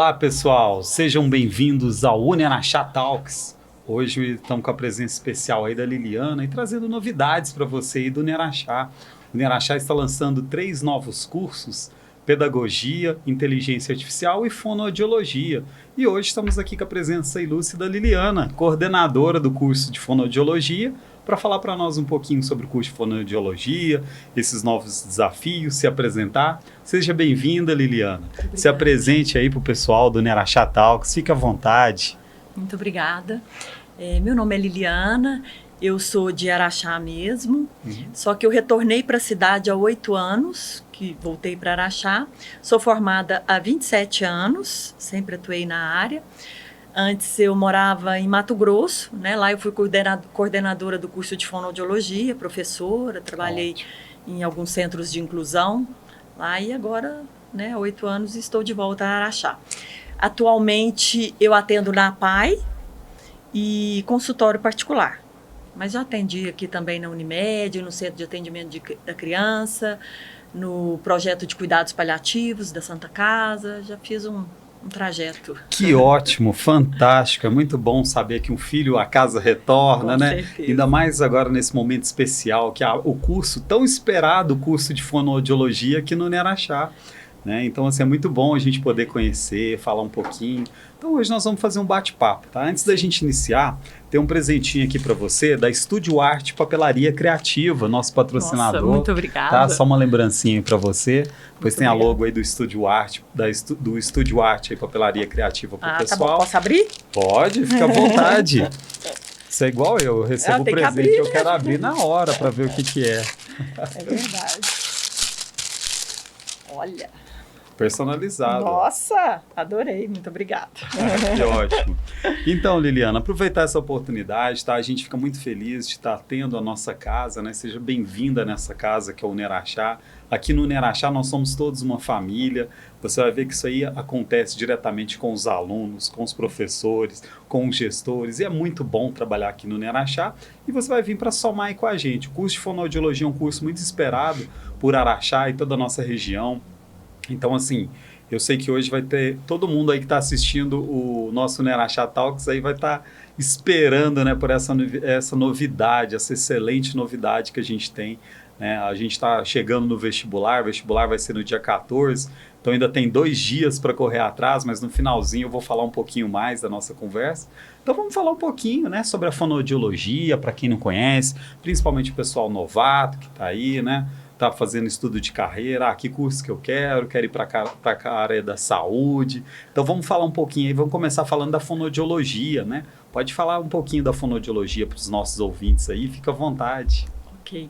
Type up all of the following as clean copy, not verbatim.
Olá pessoal, sejam bem-vindos ao UniAraxá Talks. Hoje estamos com a presença especial aí da Liliana e trazendo novidades para você aí do UniAraxá. O UniAraxá está lançando 3 novos cursos: Pedagogia, Inteligência Artificial e Fonoaudiologia. E hoje estamos aqui com a presença ilustre da Liliana, coordenadora do curso de Fonoaudiologia, para falar para nós um pouquinho sobre o curso de Fonoaudiologia, esses novos desafios, se apresentar. Seja bem-vinda, Liliana. Obrigada. Se apresente aí para o pessoal do UniAraxá Talks, fique à vontade. Muito obrigada. Meu nome é Liliana, eu sou de Araxá mesmo, só que eu retornei para a cidade há 8 anos, que voltei para Araxá. Sou formada há 27 anos, sempre atuei na área. Antes eu morava em Mato Grosso, né? Lá eu fui coordenadora do curso de fonoaudiologia, professora, trabalhei em alguns centros de inclusão lá e agora, né, há 8 anos estou de volta a Araxá. Atualmente eu atendo na APAE e consultório particular, mas já atendi aqui também na Unimed, no Centro de Atendimento da Criança, no projeto de cuidados paliativos da Santa Casa, já fiz um trajeto. Que ótimo, fantástico, é muito bom saber que um filho a casa retorna, né? Certeza. Ainda mais agora nesse momento especial, que o curso tão esperado, o curso de fonoaudiologia aqui no UniAraxá, né? Então, assim, é muito bom a gente poder conhecer, falar um pouquinho. Então, hoje nós vamos fazer um bate-papo, tá? Antes da gente iniciar, tem um presentinho aqui para você da Estúdio Arte Papelaria Criativa, nosso patrocinador. Nossa, muito obrigada. Tá? Só uma lembrancinha para você. Depois Muito tem a obrigada. logo aí do Estúdio Arte, do Estúdio Arte aí, Papelaria Criativa para o pessoal. Tá bom. Posso abrir? Pode, fica à vontade. Isso é igual eu recebo o tem que presente abrir, que eu né? quero abrir na hora para ver o que é. É verdade. Olha. Personalizado. Nossa, adorei, muito obrigada. Que ótimo. Então, Liliana, aproveitar essa oportunidade, tá? A gente fica muito feliz de estar tendo a nossa casa, né? Seja bem-vinda nessa casa que é o UniAraxá. Aqui no UniAraxá nós somos todos uma família. Você vai ver que isso aí acontece diretamente com os alunos, com os professores, com os gestores. E é muito bom trabalhar aqui no UniAraxá. E você vai vir para somar aí com a gente. O curso de fonoaudiologia é um curso muito esperado por Araxá e toda a nossa região. Então, assim, eu sei que hoje vai ter todo mundo aí que está assistindo o nosso UniAraxá Talks aí vai estar esperando, né, por essa novidade, essa excelente novidade que a gente tem, né? A gente está chegando no vestibular, o vestibular vai ser no dia 14, então ainda tem 2 dias para correr atrás, mas no finalzinho eu vou falar um pouquinho mais da nossa conversa. Então vamos falar um pouquinho, né, sobre a fonoaudiologia, para quem não conhece, principalmente o pessoal novato que está aí, né? Tá fazendo estudo de carreira, que curso que eu quero ir para a área da saúde. Então vamos falar um pouquinho aí, vamos começar falando da fonoaudiologia, né? Pode falar um pouquinho da fonoaudiologia para os nossos ouvintes aí, fica à vontade. Ok.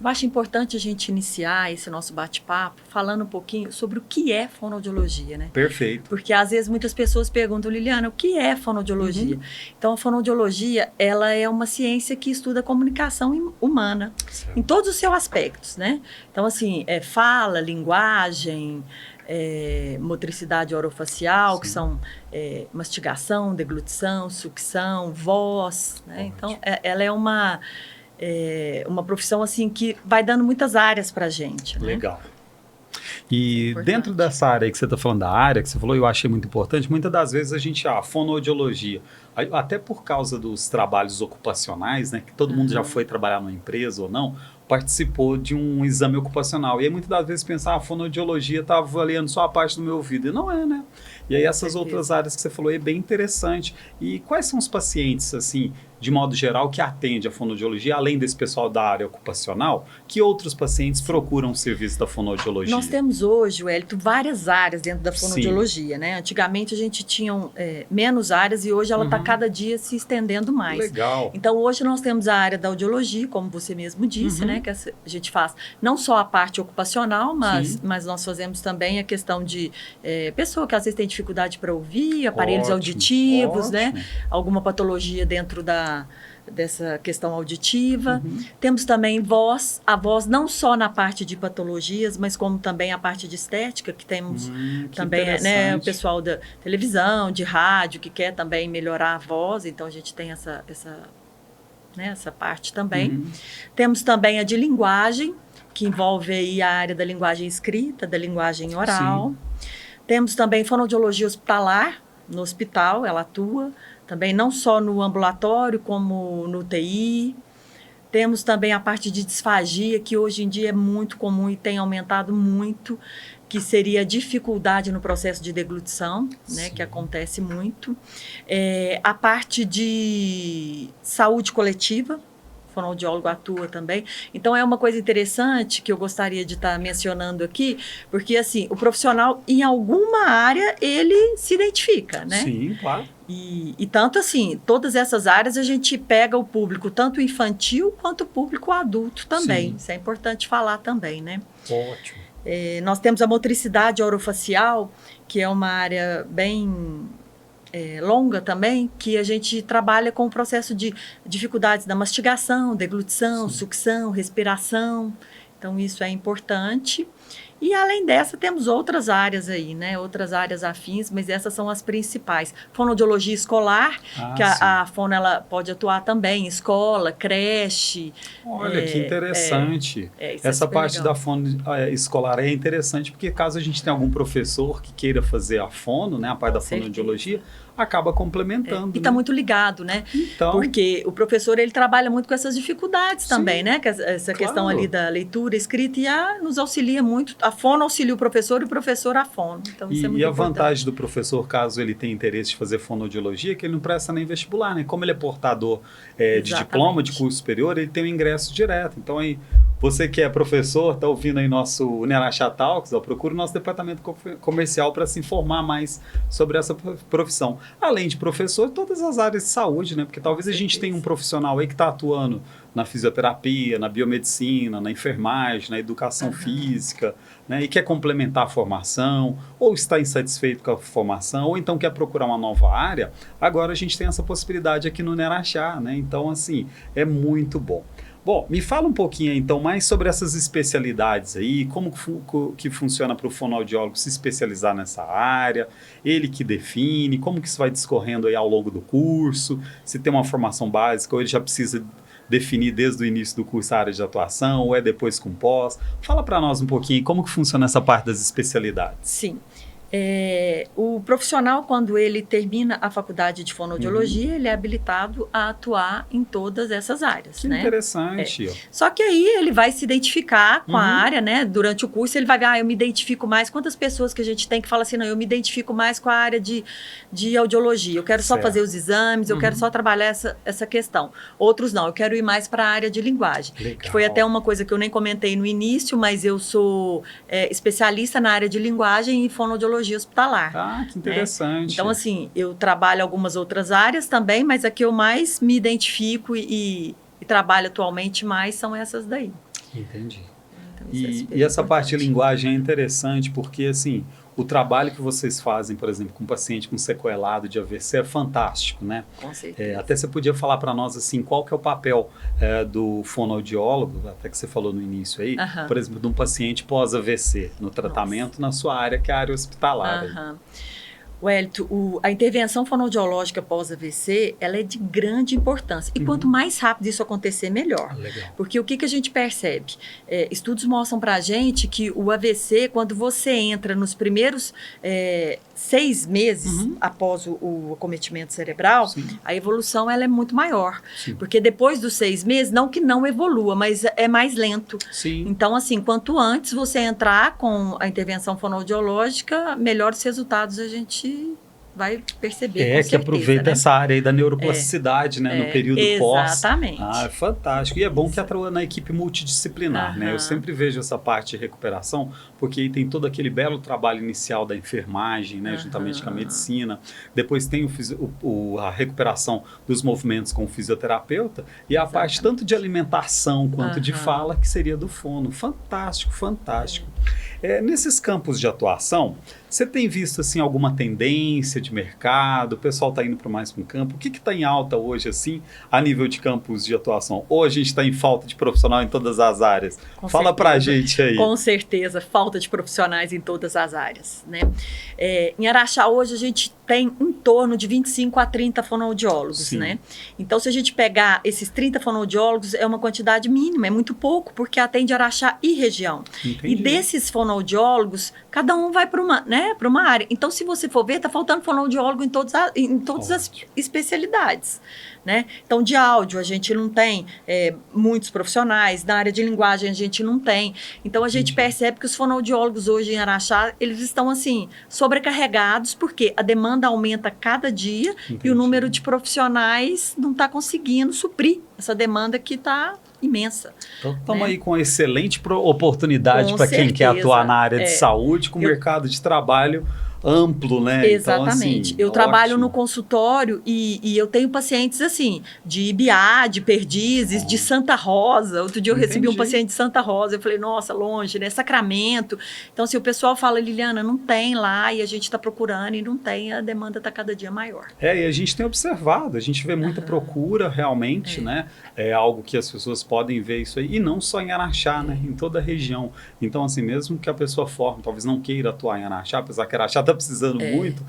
Eu acho importante a gente iniciar esse nosso bate-papo falando um pouquinho sobre o que é fonoaudiologia, né? Perfeito. Porque às vezes muitas pessoas perguntam, Liliana, o que é fonoaudiologia? Então a fonoaudiologia, ela é uma ciência que estuda a comunicação humana, em todos os seus aspectos, né? Então assim, fala, linguagem, motricidade orofacial, Sim. que são mastigação, deglutição, sucção, voz, né? Então ela é uma profissão assim que vai dando muitas áreas para a gente, né? Legal. E Importante. dentro dessa área aí que você está falando, da área que você falou, eu achei muito importante, muitas das vezes a gente, fonoaudiologia, até por causa dos trabalhos ocupacionais, né, que todo mundo já foi trabalhar numa empresa ou não, participou de um exame ocupacional. E aí muitas das vezes pensar, a fonoaudiologia está avaliando só a parte do meu ouvido. E não é, né? E aí essas outras áreas que você falou é bem interessante. E quais são os pacientes, assim, de modo geral, que atende a fonoaudiologia, além desse pessoal da área ocupacional, que outros pacientes procuram o serviço da fonoaudiologia? Nós temos hoje, Wellington, várias áreas dentro da fonoaudiologia, né? Antigamente a gente tinha menos áreas e hoje ela está cada dia se estendendo mais. Legal. Então hoje nós temos a área da audiologia, como você mesmo disse, né? Que a gente faz não só a parte ocupacional, mas nós fazemos também a questão de pessoa que às vezes tem dificuldade para ouvir, aparelhos auditivos, né? Alguma patologia dentro dessa questão auditiva. Temos também a voz não só na parte de patologias, mas como também a parte de estética, que temos também, né, o pessoal da televisão, de rádio, que quer também melhorar a voz, então a gente tem essa parte também. Temos também a de linguagem, que envolve aí a área da linguagem escrita, da linguagem oral. Temos também fonoaudiologia hospitalar, no hospital ela atua, também não só no ambulatório, como no UTI. Temos também a parte de disfagia, que hoje em dia é muito comum e tem aumentado muito, que seria a dificuldade no processo de deglutição, né, que acontece muito. A parte de saúde coletiva, o fonoaudiólogo atua também. Então, é uma coisa interessante que eu gostaria de estar mencionando aqui, porque, assim, o profissional, em alguma área, ele se identifica, né? Sim, claro. E tanto assim, todas essas áreas a gente pega o público, tanto infantil quanto o público adulto também. Sim. Isso é importante falar também, né? Ótimo. Nós temos a motricidade orofacial, que é uma área bem longa também, que a gente trabalha com o processo de dificuldades da mastigação, deglutição, sucção, respiração. Então, isso é importante. E, além dessa, temos outras áreas aí, né? Outras áreas afins, mas essas são as principais. Fonoaudiologia escolar, que a fono ela pode atuar também, escola, creche. Olha, que interessante. Essa parte legal. da fono escolar é interessante, porque caso a gente tenha algum professor que queira fazer a fono, né, a parte da fonoaudiologia, acaba complementando. E está muito ligado, né? Então, porque o professor, ele trabalha muito com essas dificuldades também, né? Que essa questão ali da leitura, escrita, e nos auxilia muito. A fono auxilia o professor e o professor a fono. Então, isso é muito importante. Vantagem do professor, caso ele tenha interesse de fazer fonoaudiologia, é que ele não presta nem vestibular, né? Como ele é portador de diploma de curso superior, ele tem o ingresso direto. Então, aí, você que é professor, está ouvindo aí nosso Unerachá Talks, procura o nosso departamento comercial para se informar mais sobre essa profissão. Além de professor, todas as áreas de saúde, né? Porque talvez a gente tenha um profissional aí que está atuando na fisioterapia, na biomedicina, na enfermagem, na educação física, né? E quer complementar a formação, ou está insatisfeito com a formação, ou então quer procurar uma nova área. Agora a gente tem essa possibilidade aqui no Unerachá, né? Então, assim, é muito bom. Bom, me fala um pouquinho então mais sobre essas especialidades aí, como que funciona para o fonoaudiólogo se especializar nessa área, ele que define, como que isso vai discorrendo aí ao longo do curso, se tem uma formação básica ou ele já precisa definir desde o início do curso a área de atuação ou é depois com pós. Fala para nós um pouquinho como que funciona essa parte das especialidades. Sim. O profissional, quando ele termina a faculdade de fonoaudiologia, ele é habilitado a atuar em todas essas áreas. Que né? interessante. Só que aí ele vai se identificar com a área, né? Durante o curso ele vai ver, eu me identifico mais. Quantas pessoas que a gente tem que falam assim, não, eu me identifico mais com a área de audiologia, eu quero só fazer os exames, eu quero só trabalhar essa questão. Outros não, eu quero ir mais para a área de linguagem. Legal. Que foi até uma coisa que eu nem comentei no início, mas eu sou especialista na área de linguagem e fonoaudiologia hospitalar. Ah, que interessante. Então, assim, eu trabalho algumas outras áreas também, mas a que eu mais me identifico e trabalho atualmente mais são essas daí. Entendi. Então, E essa parte de linguagem é interessante porque, assim, o trabalho que vocês fazem, por exemplo, com um paciente com sequelado de AVC é fantástico, né? Com certeza. Até você podia falar para nós, assim, qual que é o papel do fonoaudiólogo, até que você falou no início aí, por exemplo, de um paciente pós-AVC, no tratamento na sua área, que é a área hospitalar. Wellington, a intervenção fonoaudiológica pós-AVC, ela é de grande importância. E quanto mais rápido isso acontecer, melhor. Legal. Porque o que a gente percebe? Estudos mostram pra gente que o AVC, quando você entra nos primeiros 6 meses após o acometimento cerebral, a evolução ela é muito maior. Sim. Porque depois dos 6 meses, não que não evolua, mas é mais lento. Sim. Então, assim, quanto antes você entrar com a intervenção fonoaudiológica, melhores resultados a gente vai perceber, com certeza, que aproveita, né, essa área aí da neuroplasticidade, né, no período pós. Exatamente. É fantástico. E é bom que atua na equipe multidisciplinar, né? Eu sempre vejo essa parte de recuperação, porque aí tem todo aquele belo trabalho inicial da enfermagem, né, juntamente com a medicina. Depois tem a recuperação dos movimentos com o fisioterapeuta e a parte tanto de alimentação quanto de fala, que seria do fono. Fantástico, fantástico. Nesses campos de atuação, você tem visto assim alguma tendência de mercado? O pessoal está indo mais para um campo? O que está em alta hoje assim a nível de campos de atuação? Ou a gente está em falta de profissional em todas as áreas? Fala para a gente aí. Com certeza, falta de profissionais em todas as áreas, né? Em Araxá hoje a gente tem em torno de 25 a 30 fonoaudiólogos, Sim. né? Então, se a gente pegar esses 30 fonoaudiólogos, é uma quantidade mínima, é muito pouco, porque atende Araxá e região. Entendi. E desses fonoaudiólogos, cada um vai para uma, né, para uma área. Então, se você for ver, está faltando fonoaudiólogo em todas as especialidades. Né? Então, de áudio, a gente não tem muitos profissionais, na área de linguagem, a gente não tem. Então, a gente percebe que os fonoaudiólogos hoje em Araxá, eles estão, assim, sobrecarregados, porque a demanda aumenta cada dia e o número de profissionais não está conseguindo suprir essa demanda que está imensa. Então, estamos aí com uma excelente oportunidade para quem quer atuar na área de saúde, com o mercado de trabalho amplo, né? Exatamente. Então, assim, eu trabalho no consultório e eu tenho pacientes, assim, de Ibiá, de Perdizes, de Santa Rosa. Outro dia eu recebi um paciente de Santa Rosa, eu falei, nossa, longe, né? Sacramento. Então, assim, o pessoal fala, Liliana, não tem lá, e a gente está procurando e não tem, a demanda está cada dia maior. E a gente tem observado, a gente vê muita procura realmente, né? É algo que as pessoas podem ver isso aí, e não só em Araxá, né? Em toda a região. Então, assim, mesmo que a pessoa forme, talvez não queira atuar em Araxá, apesar que Araxá está precisando muito,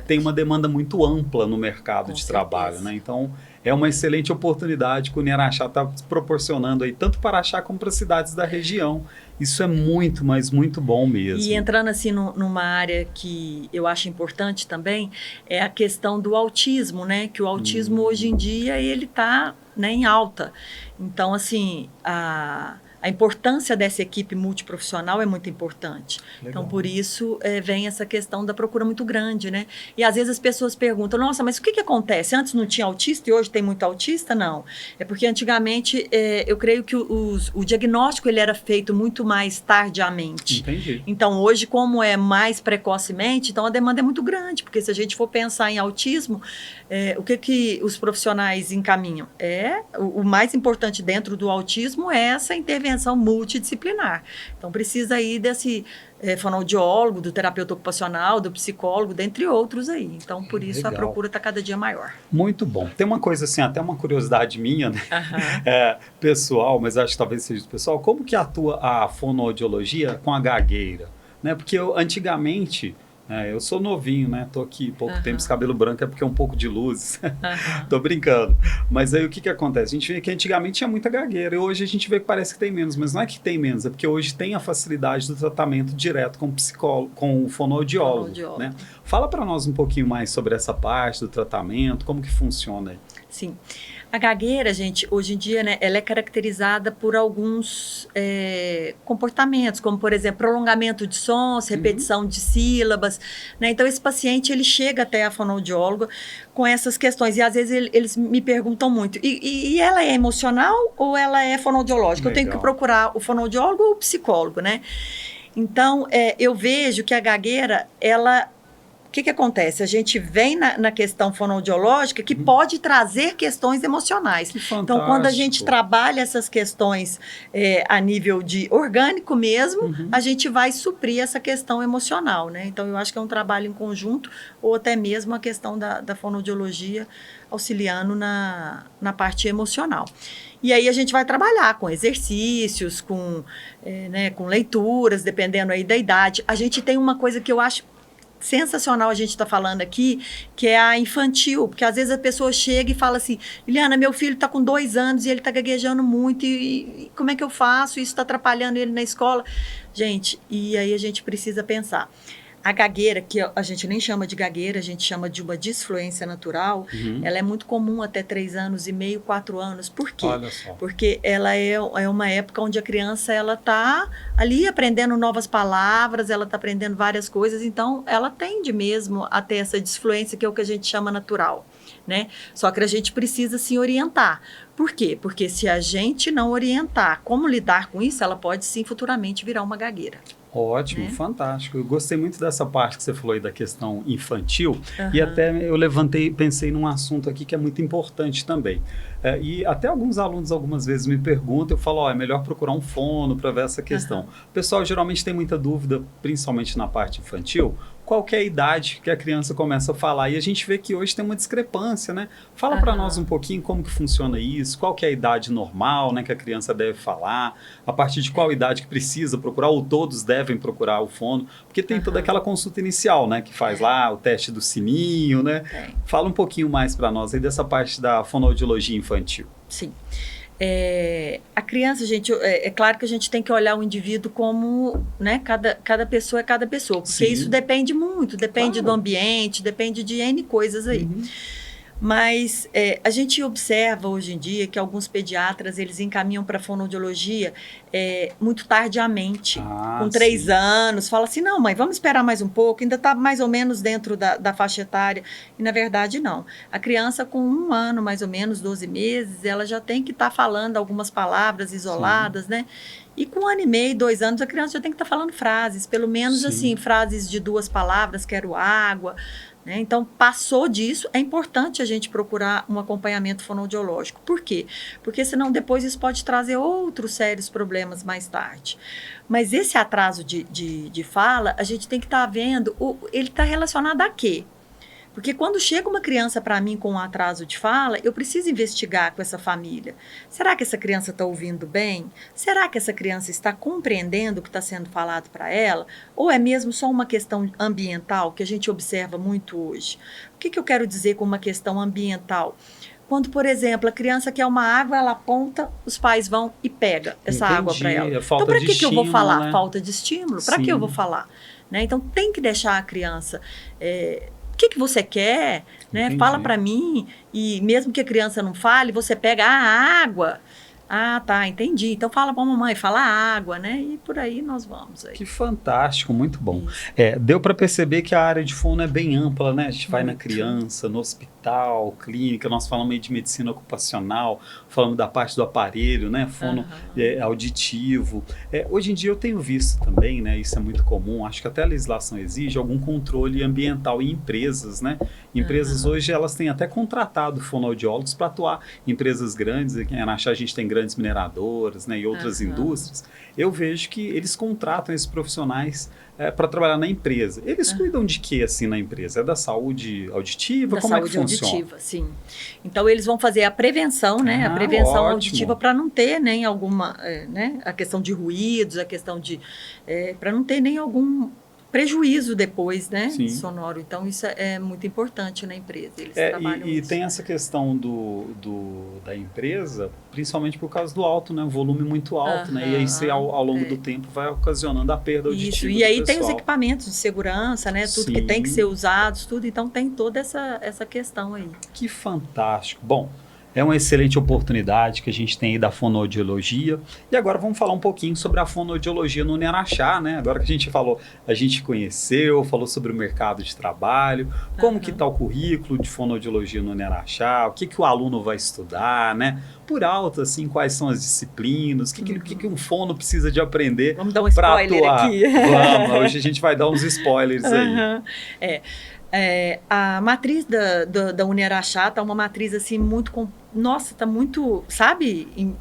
tem uma demanda muito ampla no mercado de trabalho, né? Então, é uma excelente oportunidade que o Araxá está proporcionando aí, tanto para Araxá como para as cidades da região. Isso é muito, mas muito bom mesmo. E entrando assim numa área que eu acho importante também, é a questão do autismo, né? Que o autismo hoje em dia, ele está, né, em alta. Então, assim, a importância dessa equipe multiprofissional é muito importante. Legal. Então, por isso, vem essa questão da procura muito grande, né? E às vezes as pessoas perguntam, nossa, mas o que acontece? Antes não tinha autista e hoje tem muito autista? Não. É porque antigamente, eu creio que o diagnóstico ele era feito muito mais tardiamente. Entendi. Então, hoje, como é mais precocemente, então a demanda é muito grande, porque se a gente for pensar em autismo, o que os profissionais encaminham? O mais importante dentro do autismo é essa intervenção multidisciplinar. Então, precisa aí desse fonoaudiólogo, do terapeuta ocupacional, do psicólogo, dentre outros aí. Então, por isso, a procura está cada dia maior. Muito bom. Tem uma coisa assim, até uma curiosidade minha, né? Pessoal, mas acho que talvez seja pessoal, como que atua a fonoaudiologia com a gagueira? Né? Porque antigamente... eu sou novinho, né? Tô aqui pouco tempo, esse cabelo branco é porque é um pouco de luz. Tô brincando. Mas aí o que acontece? A gente vê que antigamente tinha muita gagueira e hoje a gente vê que parece que tem menos, mas não é que tem menos, é porque hoje tem a facilidade do tratamento direto com o psicólogo, com o fonoaudiólogo. Né? Fala para nós um pouquinho mais sobre essa parte do tratamento, como que funciona aí. Sim. A gagueira, gente, hoje em dia, né, ela é caracterizada por alguns comportamentos, como, por exemplo, prolongamento de sons, repetição de sílabas, né? Então, esse paciente, ele chega até a fonoaudióloga com essas questões, e às vezes eles me perguntam muito, e ela é emocional ou ela é fonoaudiológica? Legal. Eu tenho que procurar o fonoaudiólogo ou o psicólogo, né? Então, eu vejo que a gagueira, ela... O que acontece? A gente vem na questão fonoaudiológica que pode trazer questões emocionais. Então, quando a gente trabalha essas questões a nível de orgânico mesmo, a gente vai suprir essa questão emocional, né? Então, eu acho que é um trabalho em conjunto, ou até mesmo a questão da fonoaudiologia auxiliando na parte emocional. E aí a gente vai trabalhar com exercícios, com leituras, dependendo aí da idade. A gente tem uma coisa que eu acho sensacional a gente está falando aqui, que é a infantil, porque às vezes a pessoa chega e fala assim, Liliana, meu filho está com 2 anos e ele está gaguejando muito, e como é que eu faço? Isso está atrapalhando ele na escola. Gente, e aí a gente precisa pensar. A gagueira, que a gente nem chama de gagueira, a gente chama de uma disfluência natural, ela é muito comum até 3 anos e meio, 4 anos. Por quê? Olha só. Porque ela é uma época onde a criança está ali aprendendo novas palavras, ela está aprendendo várias coisas, então ela tende mesmo a ter essa disfluência, que é o que a gente chama natural, né? Só que a gente precisa se orientar. Por quê? Porque se a gente não orientar como lidar com isso, ela pode sim futuramente virar uma gagueira. Ótimo, fantástico. Eu gostei muito dessa parte que você falou aí da questão infantil, e até eu pensei num assunto aqui que é muito importante também. E até alguns alunos algumas vezes me perguntam, eu falo, é melhor procurar um fono para ver essa questão. O pessoal geralmente tem muita dúvida, principalmente na parte infantil, qual que é a idade que a criança começa a falar. E a gente vê que hoje tem uma discrepância, né? Fala para nós um pouquinho como que funciona isso, qual que é a idade normal, né, que a criança deve falar, a partir de qual idade que precisa procurar, ou todos devem procurar o fono, porque tem toda aquela consulta inicial, né, que faz lá o teste do sininho, né? Fala um pouquinho mais para nós aí dessa parte da fonoaudiologia infantil. Sim. A criança, gente, é claro que a gente tem que olhar o indivíduo como, né, cada pessoa é cada pessoa, porque isso depende muito, depende do ambiente, depende de N coisas aí. Mas a gente observa hoje em dia que alguns pediatras, eles encaminham para a fonoaudiologia muito tardiamente, com 3 anos, fala assim, não mãe, vamos esperar mais um pouco, ainda está mais ou menos dentro da faixa etária, e na verdade não. A criança com 1 ano, mais ou menos, 12 meses, ela já tem que estar falando algumas palavras isoladas, né? E com 1 ano e meio, 2 anos, a criança já tem que estar falando frases, pelo menos assim, frases de 2 palavras, quero água. Então, passou disso, é importante a gente procurar um acompanhamento fonoaudiológico. Por quê? Porque senão depois isso pode trazer outros sérios problemas mais tarde. Mas esse atraso de fala, a gente tem que estar vendo, ele está relacionado a quê? Porque quando chega uma criança para mim com um atraso de fala, eu preciso investigar com essa família. Será que essa criança está ouvindo bem? Será que essa criança está compreendendo o que está sendo falado para ela? Ou é mesmo só uma questão ambiental que a gente observa muito hoje? O que eu quero dizer com uma questão ambiental? Quando, por exemplo, a criança quer uma água, ela aponta, os pais vão e pegam essa água para ela. Então, para que eu vou falar? Né? Falta de estímulo? Para que eu vou falar? Né? Então, tem que deixar a criança... O que você quer, né? Fala para mim, e mesmo que a criança não fale, você pega a água. Ah, tá, entendi. Então fala para a mamãe, fala água, né? E por aí nós vamos. Aí. Que fantástico, muito bom. Deu para perceber que a área de fono é bem ampla, né? A gente vai na criança, no hospital, clínica, nós falamos aí de medicina ocupacional, falamos da parte do aparelho, né? Fono auditivo. Hoje em dia eu tenho visto também, né? Isso é muito comum, acho que até a legislação exige algum controle ambiental em empresas, né? Empresas hoje, elas têm até contratado fonoaudiólogos para atuar em empresas grandes. Aqui em Araxá a gente tem grandes mineradoras, né, e outras indústrias. Eu vejo que eles contratam esses profissionais para trabalhar na empresa. Eles cuidam de quê, assim, na empresa? É da saúde auditiva? Da Como saúde é que funciona? auditiva, sim. Então, eles vão fazer a prevenção, né? A prevenção auditiva para não ter nem alguma, né? A questão de ruídos, a questão de... para não ter nem algum prejuízo depois, né, sonoro. Então, isso é muito importante na empresa. Eles trabalham e tem essa questão da empresa, principalmente por causa do alto, né, o volume muito alto, né, e aí você, ao longo do tempo, vai ocasionando a perda auditiva. Isso, e aí tem os equipamentos de segurança, né, tudo que tem que ser usados, tudo, então tem toda essa questão aí. Que fantástico. Bom, é uma excelente oportunidade que a gente tem aí da fonoaudiologia. E agora vamos falar um pouquinho sobre a fonoaudiologia no Uneraxá, né? Agora que a gente falou, a gente conheceu, falou sobre o mercado de trabalho, como que está o currículo de fonoaudiologia no Uneraxá, o que o aluno vai estudar, né? Por alto, assim, quais são as disciplinas, o que um fono precisa de aprender para atuar. Vamos dar um spoiler aqui. Vamos, hoje a gente vai dar uns spoilers aí. A matriz da Uneraxá está uma matriz assim muito, nossa, está muito, sabe,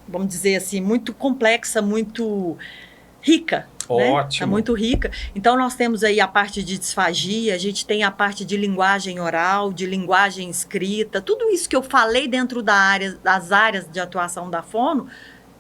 vamos dizer assim, muito complexa, muito rica. Ótimo. Está muito rica. Então, nós temos aí a parte de disfagia, a gente tem a parte de linguagem oral, de linguagem escrita, tudo isso que eu falei dentro das áreas de atuação da fono,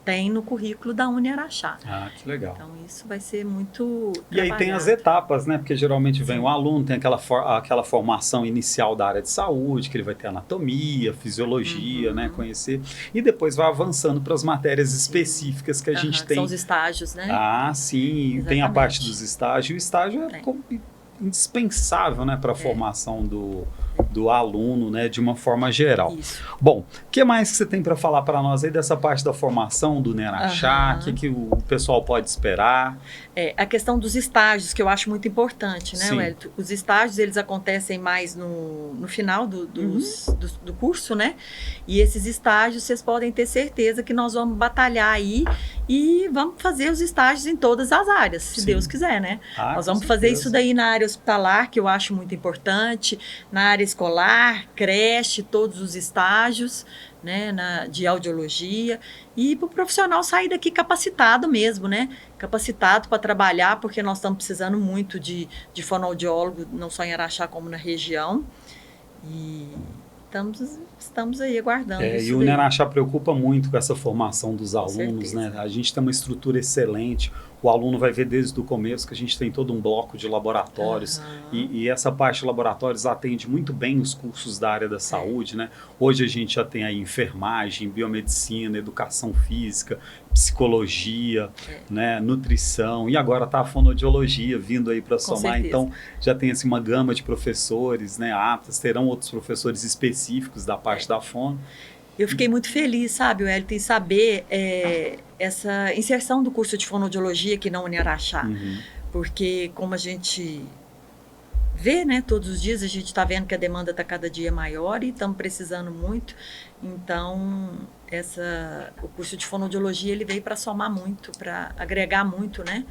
tem no currículo da Uneraxá. Ah, que legal. Então, isso vai ser muito E aí tem as etapas, né? Porque geralmente vem o aluno, tem aquela formação inicial da área de saúde, que ele vai ter anatomia, fisiologia, né? Conhecer. E depois vai avançando para as matérias específicas que a gente tem. São os estágios, né? Ah, sim. Exatamente. Tem a parte dos estágios. O estágio é indispensável, né? Para a formação do aluno, né, de uma forma geral. Isso. Bom, o que mais que você tem para falar para nós aí dessa parte da formação do Uneraxá? O que o pessoal pode esperar? A questão dos estágios, que eu acho muito importante, né, Wellington? Os estágios, eles acontecem mais no final do curso, né? E esses estágios, vocês podem ter certeza que nós vamos batalhar aí e vamos fazer os estágios em todas as áreas, se Deus quiser, né? Nós vamos fazer isso daí na área hospitalar, que eu acho muito importante, na área escolar, creche, todos os estágios, né, de audiologia, e para o profissional sair daqui capacitado mesmo, né? Capacitado para trabalhar, porque nós estamos precisando muito de fonoaudiólogo, não só em Araxá como na região. E estamos aí aguardando isso E o daí. Uneraxá preocupa muito com essa formação dos alunos, né? A gente tem uma estrutura excelente, o aluno vai ver desde o começo que a gente tem todo um bloco de laboratórios, e essa parte de laboratórios atende muito bem os cursos da área da saúde, né? Hoje a gente já tem aí enfermagem, biomedicina, educação física, psicologia, né? Nutrição, e agora está a fonoaudiologia vindo aí para somar, então já tem assim, uma gama de professores, né, aptos, terão outros professores específicos da parte da fono. Eu fiquei muito feliz, sabe, Wellington, em saber essa inserção do curso de fonoaudiologia aqui na Uneraxá. Porque como a gente vê, né, todos os dias, a gente está vendo que a demanda está cada dia maior e estamos precisando muito. Então, o curso de fonoaudiologia ele veio para somar muito, para agregar muito, né,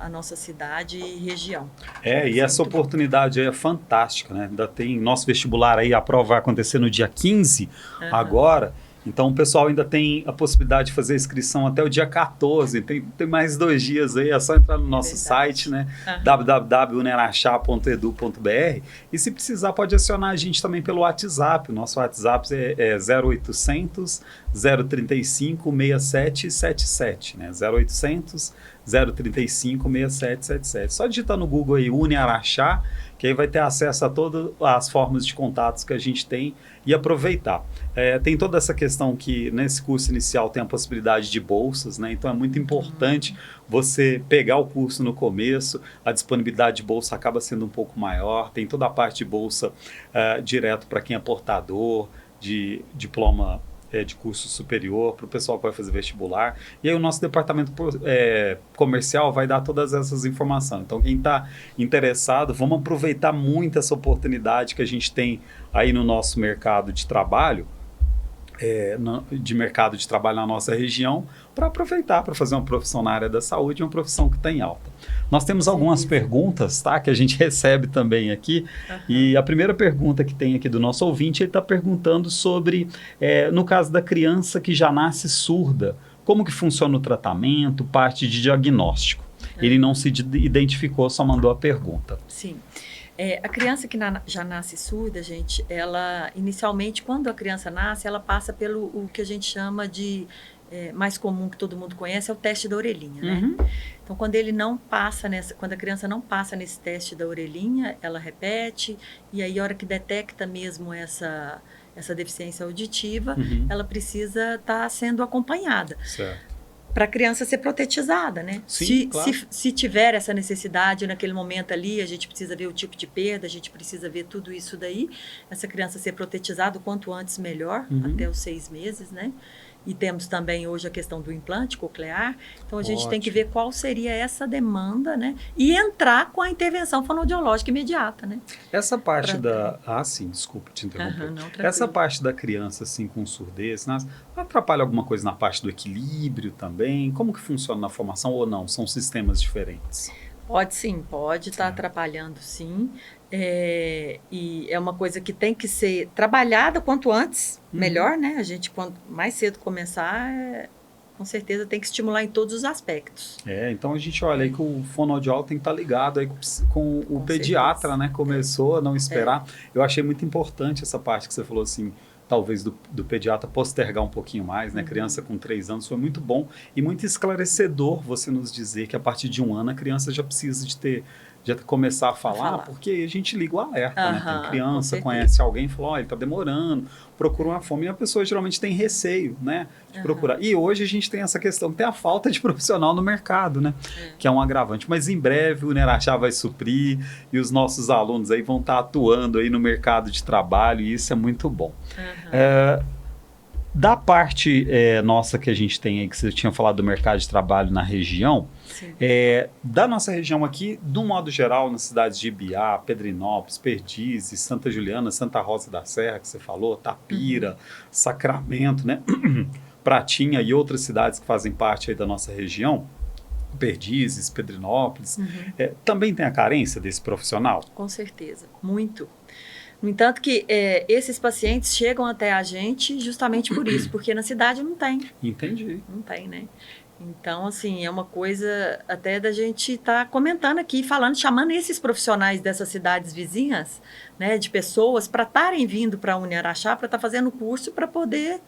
a nossa cidade e região. E essa oportunidade aí é fantástica, né? Ainda tem nosso vestibular aí, a prova vai acontecer no dia 15, agora. Então o pessoal ainda tem a possibilidade de fazer a inscrição até o dia 14, tem mais 2 dias aí, é só entrar no nosso site, né? www.uneraxá.edu.br, e se precisar pode acionar a gente também pelo WhatsApp. O nosso WhatsApp é 0800 035 6777, né? 0800 035 6777. Só digitar no Google aí Uneraxá, que aí vai ter acesso a todas as formas de contatos que a gente tem e aproveitar. Tem toda essa questão que nesse curso inicial tem a possibilidade de bolsas, né? Então é muito importante você pegar o curso no começo, a disponibilidade de bolsa acaba sendo um pouco maior, tem toda a parte de bolsa direto para quem é portador de diploma de curso superior, para o pessoal que vai fazer vestibular. E aí o nosso departamento comercial vai dar todas essas informações. Então quem está interessado, vamos aproveitar muito essa oportunidade que a gente tem aí no nosso mercado de trabalho, na nossa região, para aproveitar para fazer uma profissão na área da saúde, uma profissão que está em alta. Nós temos algumas perguntas, tá, que a gente recebe também aqui, e a primeira pergunta que tem aqui do nosso ouvinte, ele está perguntando sobre, no caso da criança que já nasce surda, como que funciona o tratamento, parte de diagnóstico. Ele não se identificou, só mandou a pergunta. Sim. A criança que já nasce surda, gente, ela, inicialmente, quando a criança nasce, ela passa pelo o que a gente chama de, mais comum, que todo mundo conhece, é o teste da orelhinha, né? Então, quando a criança não passa nesse teste da orelhinha, ela repete, e aí, a hora que detecta mesmo essa deficiência auditiva, ela precisa estar sendo acompanhada. Certo. Para a criança ser protetizada, né? Sim, claro. Se tiver essa necessidade naquele momento ali, a gente precisa ver o tipo de perda, a gente precisa ver tudo isso daí, essa criança ser protetizada o quanto antes melhor, até os 6 meses, né? E temos também hoje a questão do implante coclear, então a gente tem que ver qual seria essa demanda, né? E entrar com a intervenção fonoaudiológica imediata, né? Essa parte sim, desculpa te interromper. Essa parte da criança, assim, com surdez, atrapalha alguma coisa na parte do equilíbrio também? Como que funciona na formação ou não? São sistemas diferentes? Pode sim, pode estar atrapalhando sim. E é uma coisa que tem que ser trabalhada quanto antes, melhor, né? A gente, quanto mais cedo começar, com certeza tem que estimular em todos os aspectos. Então a gente olha aí que o fonoaudiólogo tem que estar ligado aí com o pediatra, né? Começou a não esperar. Eu achei muito importante essa parte que você falou assim, talvez do pediatra postergar um pouquinho mais, né? Criança com 3 anos, foi muito bom e muito esclarecedor você nos dizer que a partir de 1 ano a criança já precisa de começar a falar, porque aí a gente liga o alerta, né? Tem criança, conhece alguém e fala, ele está demorando, procura uma fome, e a pessoa geralmente tem receio, né? De procurar. E hoje a gente tem essa questão, tem a falta de profissional no mercado, né? Que é um agravante. Mas em breve o Uneraxá vai suprir e os nossos alunos aí vão estar atuando aí no mercado de trabalho, e isso é muito bom. Da parte nossa que a gente tem aí, que você tinha falado do mercado de trabalho na região, da nossa região aqui, de um modo geral, nas cidades de Ibiá, Pedrinópolis, Perdizes, Santa Juliana, Santa Rosa da Serra, que você falou, Tapira, Sacramento, né? Pratinha e outras cidades que fazem parte aí da nossa região, Perdizes, Pedrinópolis, também tem a carência desse profissional? Com certeza, muito. No entanto que esses pacientes chegam até a gente justamente por isso, porque na cidade não tem. Entendi. Não tem, né? Então, assim, é uma coisa até da gente estar comentando aqui, falando, chamando esses profissionais dessas cidades vizinhas, né, de pessoas, para estarem vindo para a Uniaraxá, para estar fazendo curso, para poder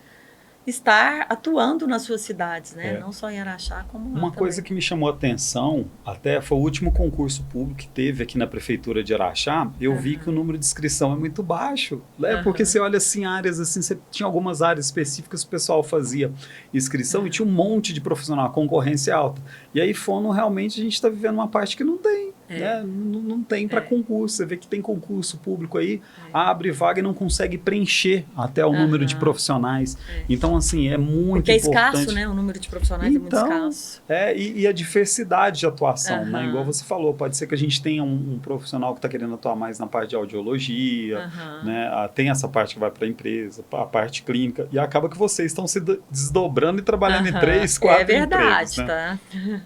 estar atuando nas suas cidades, né? Não só em Araxá, como lá Uma coisa também. que me chamou a atenção, até foi o último concurso público que teve aqui na Prefeitura de Araxá, eu vi que o número de inscrição é muito baixo, né? Porque você olha assim, áreas assim, você tinha algumas áreas específicas que o pessoal fazia inscrição e tinha um monte de profissional, a concorrência alta. E aí, fono, realmente, a gente está vivendo uma parte que não tem. Né? Não tem para concurso. Você vê que tem concurso público aí, abre vaga e não consegue preencher até o número de profissionais. Então, assim, é muito Porque é importante. escasso, né? O número de profissionais é muito escasso. E a diversidade de atuação, né? Igual você falou, pode ser que a gente tenha um profissional que está querendo atuar mais na parte de audiologia, né? Tem essa parte que vai para a empresa, a parte clínica, e acaba que vocês estão se desdobrando e trabalhando em 3, 4 empregos. É verdade, né? Tá?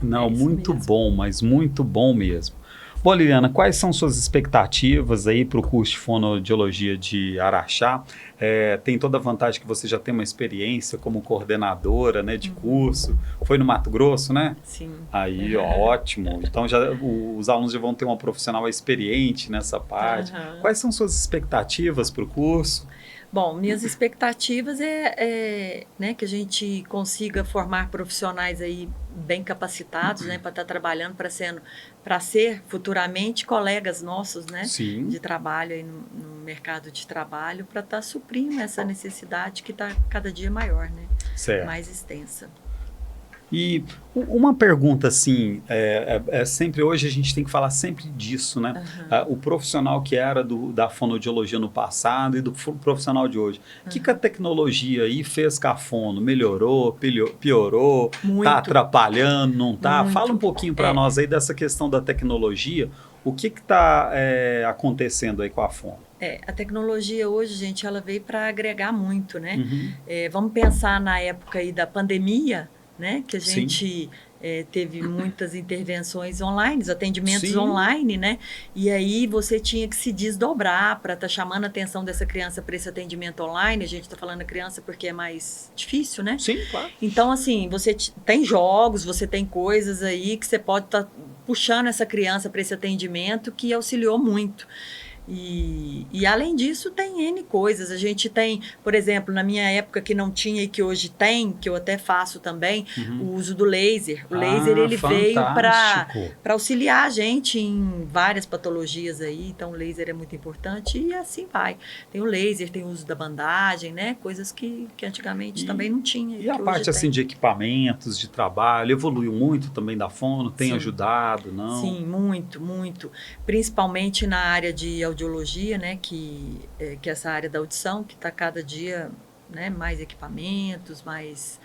Não, muito bom, mas muito bom mesmo. Bom, Liliana, quais são suas expectativas aí para o curso de fonoaudiologia de Araxá? Tem toda a vantagem que você já tem uma experiência como coordenadora, né, de curso. Foi no Mato Grosso, né? Sim. Aí, ó, ótimo. Então, os alunos já vão ter uma profissional experiente nessa parte. Quais são suas expectativas para o curso? Bom, minhas expectativas né, que a gente consiga formar profissionais aí bem capacitados, né, para estar trabalhando, para ser futuramente colegas nossos, né, de trabalho aí no mercado de trabalho, para estar suprindo essa necessidade que está cada dia maior, né, mais extensa. E uma pergunta assim, sempre hoje a gente tem que falar sempre disso, né? O profissional que era da fonoaudiologia no passado e do profissional de hoje. O que a tecnologia aí fez com a fono? Melhorou, piorou, está atrapalhando, não está? Fala um pouquinho para nós aí dessa questão da tecnologia. O que está acontecendo aí com a fono? A tecnologia hoje, gente, ela veio para agregar muito, né? Vamos pensar na época aí da pandemia, né, que a gente teve muitas intervenções online, atendimentos online, né? E aí você tinha que se desdobrar para estar chamando a atenção dessa criança para esse atendimento online. A gente está falando da criança porque é mais difícil, né? Sim, claro. Então, assim, você tem jogos, você tem coisas aí que você pode estar puxando essa criança para esse atendimento que auxiliou muito. E além disso, tem N coisas. A gente tem, por exemplo, na minha época que não tinha e que hoje tem, que eu até faço também, o uso do laser. O laser, ele veio para auxiliar a gente em várias patologias aí. Então, o laser é muito importante e assim vai. Tem o laser, tem o uso da bandagem, né? Coisas que antigamente também não tinha. E a parte assim de equipamentos, de trabalho, evoluiu muito também da fono? Tem ajudado, não? Sim, muito, muito. Principalmente na área de audiologia, né, que essa área da audição, que está cada dia, né, mais equipamentos, mais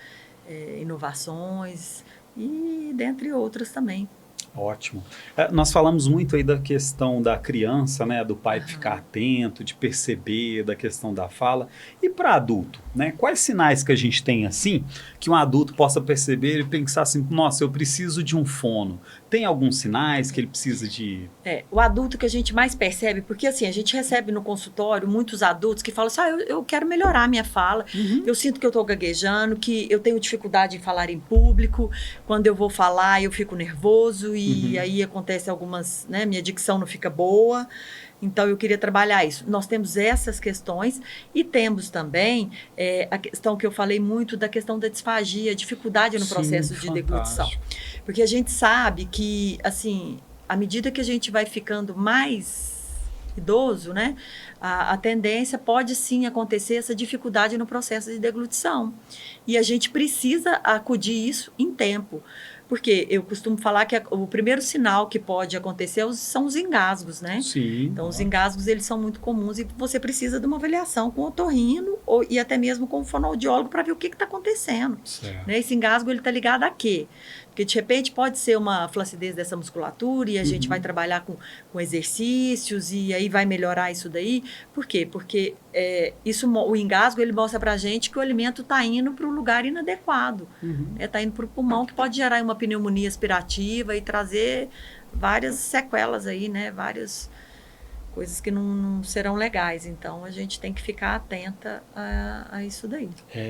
inovações e dentre outras também. Ótimo. Nós falamos muito aí da questão da criança, né, do pai ficar atento, de perceber, da questão da fala. E para adulto, né? Quais sinais que a gente tem assim, que um adulto possa perceber e pensar assim, nossa, eu preciso de um fono. Tem alguns sinais que ele precisa de... O adulto que a gente mais percebe, porque assim, a gente recebe no consultório muitos adultos que falam assim, eu quero melhorar a minha fala, eu sinto que eu estou gaguejando, que eu tenho dificuldade em falar em público, quando eu vou falar eu fico nervoso e aí acontece algumas, né, minha dicção não fica boa, então eu queria trabalhar isso. Nós temos essas questões e temos também a questão que eu falei muito da questão da disfagia, dificuldade no processo de deglutição. Porque a gente sabe que, assim, à medida que a gente vai ficando mais idoso, né, a tendência pode sim acontecer essa dificuldade no processo de deglutição. E a gente precisa acudir isso em tempo. Porque eu costumo falar que o primeiro sinal que pode acontecer são os engasgos, né? Sim. Então, os engasgos, eles são muito comuns e você precisa de uma avaliação com o otorrino e até mesmo com o fonoaudiólogo para ver o que está acontecendo. Né? Esse engasgo, ele está ligado a quê? Porque, de repente, pode ser uma flacidez dessa musculatura e a gente vai trabalhar com exercícios e aí vai melhorar isso daí. Por quê? Porque o engasgo, ele mostra para a gente que o alimento está indo para o lugar inadequado. Está indo para o pulmão, que pode gerar uma pneumonia aspirativa e trazer várias sequelas aí, né? Várias coisas que não serão legais. Então, a gente tem que ficar atenta a isso daí.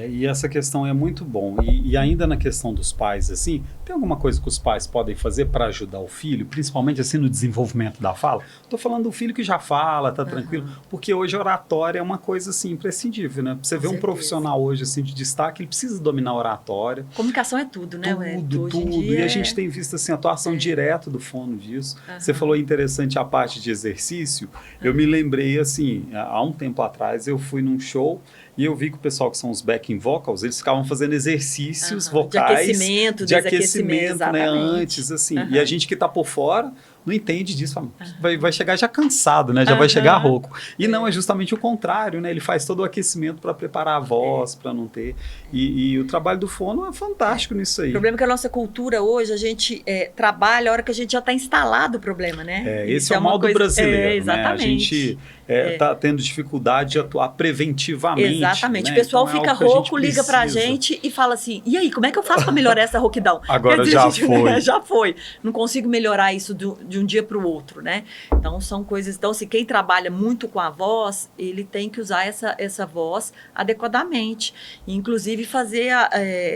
E essa questão é muito bom. E ainda na questão dos pais, assim, tem alguma coisa que os pais podem fazer para ajudar o filho, principalmente assim no desenvolvimento da fala? Estou falando do filho que já fala, tá tranquilo, porque hoje a oratória é uma coisa assim imprescindível, né? Você vê um profissional hoje assim de destaque, ele precisa dominar a oratória. Comunicação é tudo, né? Tudo. E a gente tem visto assim a atuação direta do fono disso. Você falou interessante a parte de exercício. Eu me lembrei assim, há um tempo atrás eu fui num show e eu vi que o pessoal que são os backing vocals, eles ficavam fazendo exercícios vocais de aquecimento, né, antes, assim. E a gente que está por fora não entende disso, vai chegar já cansado, né? Já vai chegar rouco. E não, é justamente o contrário, né? Ele faz todo o aquecimento para preparar a voz, para não ter. E o trabalho do fono é fantástico nisso aí. O problema é que a nossa cultura hoje, a gente trabalha a hora que a gente já está instalado o problema, né? Esse é o mal do brasileiro, exatamente. Né? A gente está tendo dificuldade de atuar preventivamente. Exatamente. Né? O pessoal então fica rouco, liga pra gente e fala assim, e aí, como é que eu faço para melhorar essa rouquidão? Agora dizer, já foi. Já foi. Não consigo melhorar isso de um dia para o outro, né? Então, são coisas... Então, assim, quem trabalha muito com a voz, ele tem que usar essa voz adequadamente. E, inclusive, fazer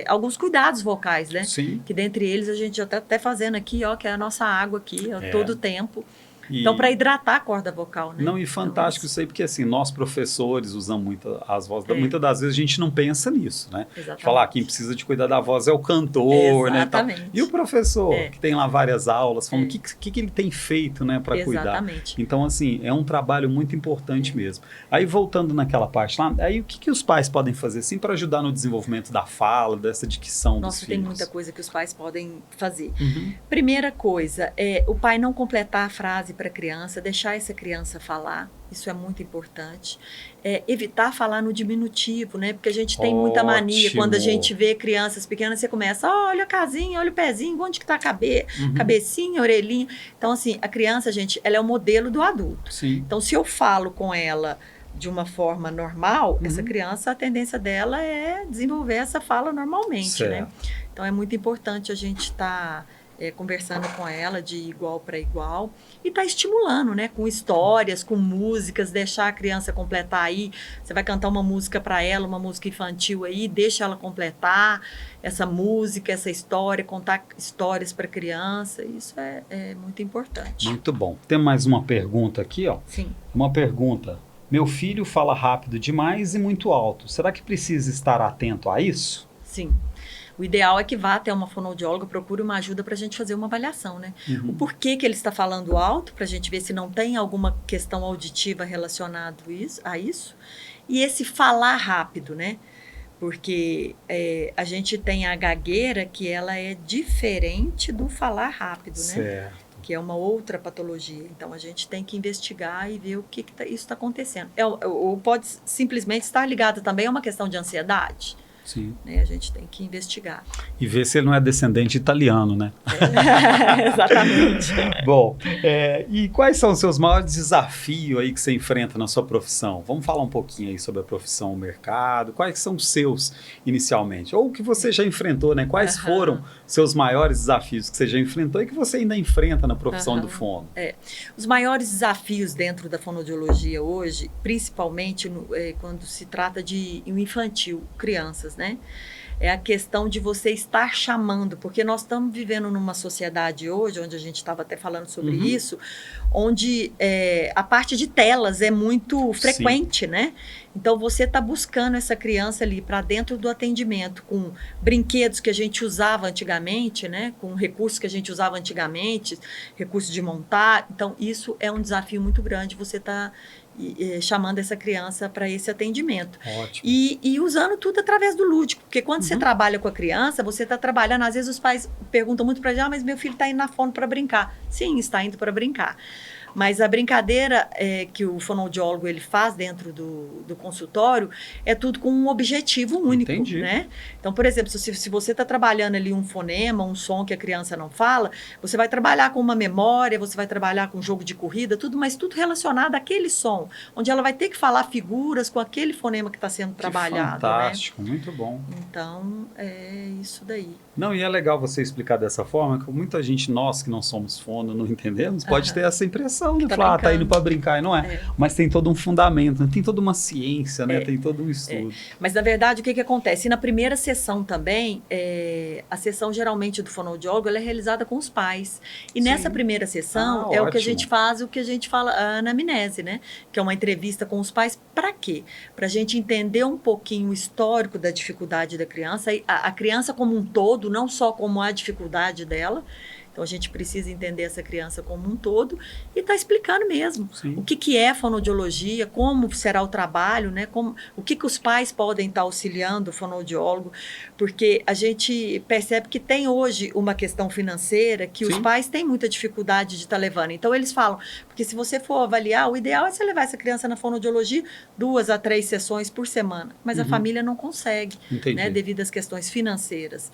alguns cuidados vocais, né? Sim. Que, dentre eles, a gente já está até fazendo aqui, ó, que é a nossa água aqui, todo o tempo. Então, para hidratar a corda vocal, né? Não, e fantástico isso aí, porque assim, nós professores usamos muito as vozes, muitas das vezes a gente não pensa nisso, né? Exatamente. Falar, quem precisa de cuidar da voz é o cantor, exatamente. né? E o professor, que tem lá várias aulas, falando o que ele tem feito, né, para cuidar. Exatamente. Então, assim, é um trabalho muito importante mesmo. Aí, voltando naquela parte lá, aí o que os pais podem fazer, assim, para ajudar no desenvolvimento da fala, dessa dicção dos filhos? Nossa, tem muita coisa que os pais podem fazer. Primeira coisa, o pai não completar a frase para a criança, deixar essa criança falar, isso é muito importante. Evitar falar no diminutivo, né? Porque a gente tem muita mania, quando a gente vê crianças pequenas, você começa, olha a casinha, olha o pezinho, onde que tá a cabecinha, orelhinha. Então, assim, a criança, gente, ela é o modelo do adulto. Sim. Então, se eu falo com ela de uma forma normal, essa criança, a tendência dela é desenvolver essa fala normalmente, né? Então, é muito importante a gente estar conversando com ela de igual para igual e tá estimulando, né? Com histórias, com músicas, deixar a criança completar aí. Você vai cantar uma música para ela, uma música infantil aí, deixa ela completar essa música, essa história, contar histórias para a criança. Isso é muito importante. Muito bom. Tem mais uma pergunta aqui, ó. Sim. Uma pergunta. Meu filho fala rápido demais e muito alto. Será que precisa estar atento a isso? Sim. O ideal é que vá até uma fonoaudióloga, procure uma ajuda para a gente fazer uma avaliação, né? O porquê que ele está falando alto, para a gente ver se não tem alguma questão auditiva relacionada a isso. E esse falar rápido, né? Porque a gente tem a gagueira que ela é diferente do falar rápido, né? Certo. Que é uma outra patologia. Então, a gente tem que investigar e ver o que isso está acontecendo. Ou pode simplesmente estar ligado também a uma questão de ansiedade. Sim. Né? A gente tem que investigar. E ver se ele não é descendente italiano, né? Exatamente. Bom, e quais são os seus maiores desafios aí que você enfrenta na sua profissão? Vamos falar um pouquinho aí sobre a profissão, o mercado. Quais são os seus inicialmente? Ou o que você já enfrentou, né? Quais foram seus maiores desafios que você já enfrentou e que você ainda enfrenta na profissão do fono? Os maiores desafios dentro da fonoaudiologia hoje, principalmente quando se trata de infantil, crianças, né? É a questão de você estar chamando, porque nós estamos vivendo numa sociedade hoje, onde a gente estava até falando sobre isso, onde a parte de telas é muito frequente, né? Então, você está buscando essa criança ali para dentro do atendimento, com brinquedos que a gente usava antigamente, né? Com recursos que a gente usava antigamente, recursos de montar. Então, isso é um desafio muito grande, você está chamando essa criança para esse atendimento. Ótimo. E usando tudo através do lúdico, porque quando você trabalha com a criança, você está trabalhando, às vezes os pais perguntam muito para gente, mas meu filho está indo na fono para brincar. Sim, está indo para brincar. Mas a brincadeira que o fonoaudiólogo ele faz dentro do consultório é tudo com um objetivo único. Entendi. Né? Então, por exemplo, se você está trabalhando ali um fonema, um som que a criança não fala, você vai trabalhar com uma memória, você vai trabalhar com jogo de corrida, mas tudo relacionado àquele som, onde ela vai ter que falar figuras com aquele fonema que está sendo trabalhado. Fantástico, né? Muito bom. Então, é isso daí. Não, e é legal você explicar dessa forma, que muita gente, nós que não somos fono, não entendemos, pode ter essa impressão. impressão, né? Falar, tá indo para brincar, e não é. Mas tem todo um fundamento, né? Tem toda uma ciência, né? Tem todo um estudo. Mas, na verdade, o que acontece? E na primeira sessão também, a sessão geralmente do fonoaudiólogo, ela é realizada com os pais. E nessa primeira sessão, ótimo. O que a gente faz, o que a gente fala, a anamnese, né? Que é uma entrevista com os pais. Para quê? Para a gente entender um pouquinho o histórico da dificuldade da criança, a criança como um todo, não só como a dificuldade dela. Então, a gente precisa entender essa criança como um todo e está explicando mesmo o que é fonoaudiologia, como será o trabalho, né? O que os pais podem estar auxiliando o fonoaudiólogo, porque a gente percebe que tem hoje uma questão financeira que os pais têm muita dificuldade de estar levando. Então, eles falam, porque se você for avaliar, o ideal é você levar essa criança na fonoaudiologia 2 a 3 sessões por semana, mas a família não consegue, né? Devido às questões financeiras.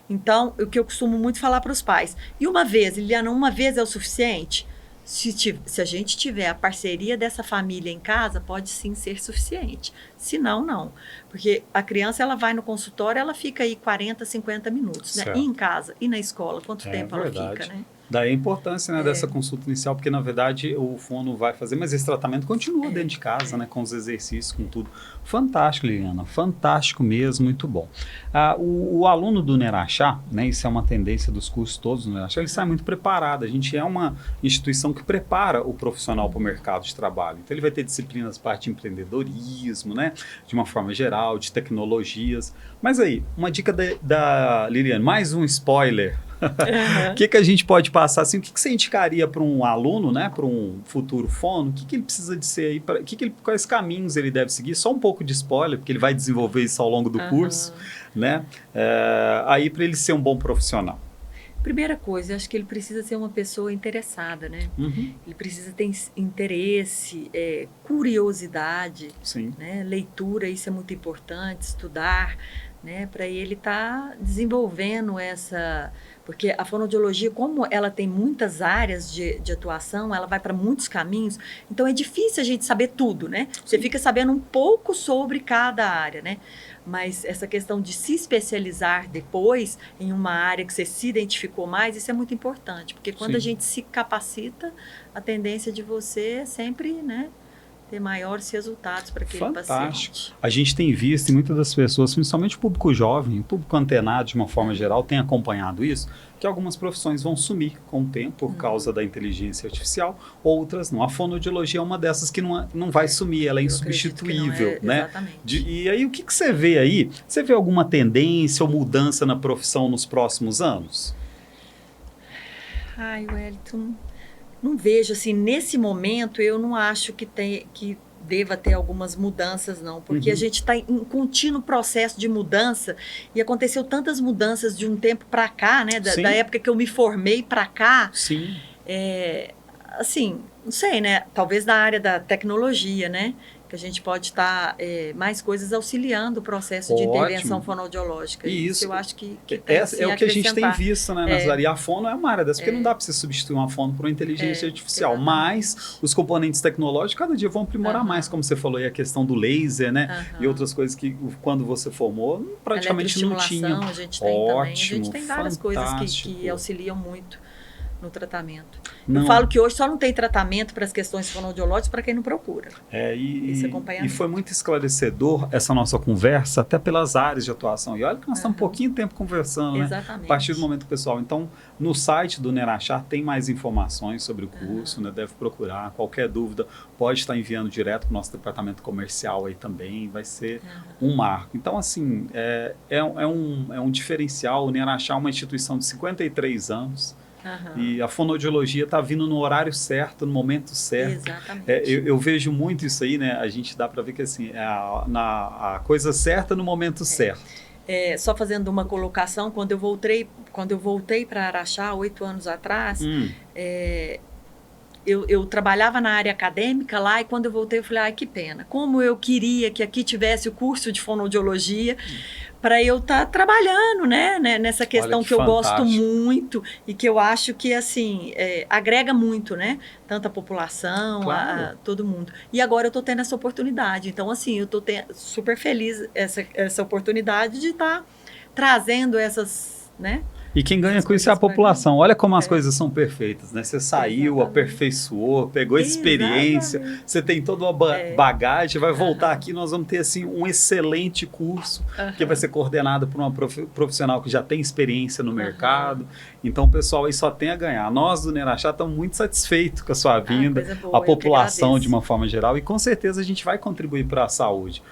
Então, o que eu costumo muito falar para os pais. E uma vez, Liliana, uma vez é o suficiente? Se a gente tiver a parceria dessa família em casa, pode sim ser suficiente. Se não, não. Porque a criança, ela vai no consultório, ela fica aí 40, 50 minutos. Né? E em casa, e na escola, quanto tempo ela fica, né? Daí a importância, né, dessa consulta inicial, porque na verdade o fono vai fazer, mas esse tratamento continua dentro de casa, né, com os exercícios, com tudo. Fantástico, Liliana, fantástico mesmo, muito bom. O aluno do Neraxá, né, isso é uma tendência dos cursos todos do Neraxá, ele sai muito preparado. A gente é uma instituição que prepara o profissional para o mercado de trabalho. Então ele vai ter disciplinas parte de empreendedorismo, né, de uma forma geral, de tecnologias. Mas aí, uma dica da Liliana, mais um spoiler. O que a gente pode passar assim? O que você indicaria para um aluno, né, para um futuro fono? O que ele precisa de ser aí? Quais caminhos ele deve seguir? Só um pouco de spoiler, porque ele vai desenvolver isso ao longo do curso, né? Aí para ele ser um bom profissional. Primeira coisa, eu acho que ele precisa ser uma pessoa interessada, né? Ele precisa ter interesse, curiosidade, né? Leitura, isso é muito importante, estudar, né? Para ele estar desenvolvendo essa... Porque a fonoaudiologia, como ela tem muitas áreas de atuação, ela vai para muitos caminhos, então é difícil a gente saber tudo, né? Você fica sabendo um pouco sobre cada área, né? Mas essa questão de se especializar depois em uma área que você se identificou mais, isso é muito importante, porque quando a gente se capacita, a tendência de você é sempre, né, ter maiores resultados para aquele paciente. A gente tem visto, e muitas das pessoas, principalmente o público jovem, o público antenado de uma forma geral, tem acompanhado isso, que algumas profissões vão sumir com o tempo por causa da inteligência artificial, outras não. A fonoaudiologia é uma dessas que não vai sumir, ela é insubstituível, né? Exatamente. E aí, o que você vê aí? Você vê alguma tendência ou mudança na profissão nos próximos anos? Ai, Wellington... Não vejo, assim, nesse momento, eu não acho que deva ter algumas mudanças, não. Porque a gente está em contínuo processo de mudança e aconteceu tantas mudanças de um tempo para cá, né? Da época que eu me formei para cá. Assim, não sei, né? Talvez na área da tecnologia, né? Que a gente pode estar mais coisas auxiliando o processo de intervenção fonoaudiológica. Isso eu acho que tem é o que a gente tem visto, né, nas áreas. A fono é uma área dessa, porque não dá para você substituir uma fono por uma inteligência artificial, mas os componentes tecnológicos cada dia vão aprimorar mais, como você falou, e a questão do laser, né, e outras coisas que quando você formou, praticamente não tinha. A gente tem também. A gente tem várias coisas que auxiliam muito no tratamento. Eu falo que hoje só não tem tratamento para as questões fonoaudiológicas para quem não procura. E foi muito esclarecedor essa nossa conversa, até pelas áreas de atuação. E olha que nós estamos um pouquinho de tempo conversando, né? A partir do momento pessoal. Então, no site do Neraxá tem mais informações sobre o curso, né? Deve procurar. Qualquer dúvida, pode estar enviando direto para o nosso departamento comercial aí também. Vai ser um marco. Então, assim, é um diferencial. O Neraxá é uma instituição de 53 anos. E a fonoaudiologia está vindo no horário certo, no momento certo. Exatamente. Eu vejo muito isso aí, né? A gente dá para ver que assim, a coisa certa no momento certo. Só fazendo uma colocação, quando eu voltei para Araxá, 8 anos atrás, eu trabalhava na área acadêmica lá e quando eu voltei eu falei, ai, que pena. Como eu queria que aqui tivesse o curso de fonoaudiologia para eu estar trabalhando, né, nessa questão que eu gosto muito e que eu acho que, assim, agrega muito, né, tanto a população, a todo mundo. E agora eu estou tendo essa oportunidade. Então, assim, eu estou super feliz essa oportunidade de estar trazendo essas, né, E quem ganha com isso é a população. Olha como as coisas são perfeitas, né? Você saiu, aperfeiçoou, pegou experiência, você tem toda uma bagagem, vai voltar aqui, nós vamos ter assim um excelente curso, que vai ser coordenado por uma profissional que já tem experiência no mercado. Então, pessoal, aí só tem a ganhar. Nós do Unerachá estamos muito satisfeitos com a sua vinda, a população de uma forma geral, e com certeza a gente vai contribuir para a saúde.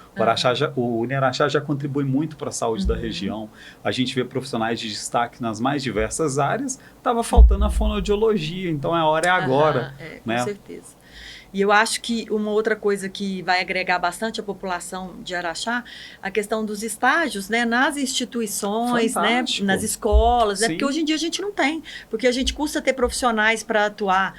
O Unerachá já contribui muito para a saúde da região. A gente vê profissionais de destaque nas mais diversas áreas. Estava faltando a fonoaudiologia, então a hora é agora. Com certeza. E eu acho que uma outra coisa que vai agregar bastante a população de Araxá, a questão dos estágios, né, nas instituições, né, nas escolas, né, porque hoje em dia a gente não tem, porque a gente custa ter profissionais para atuar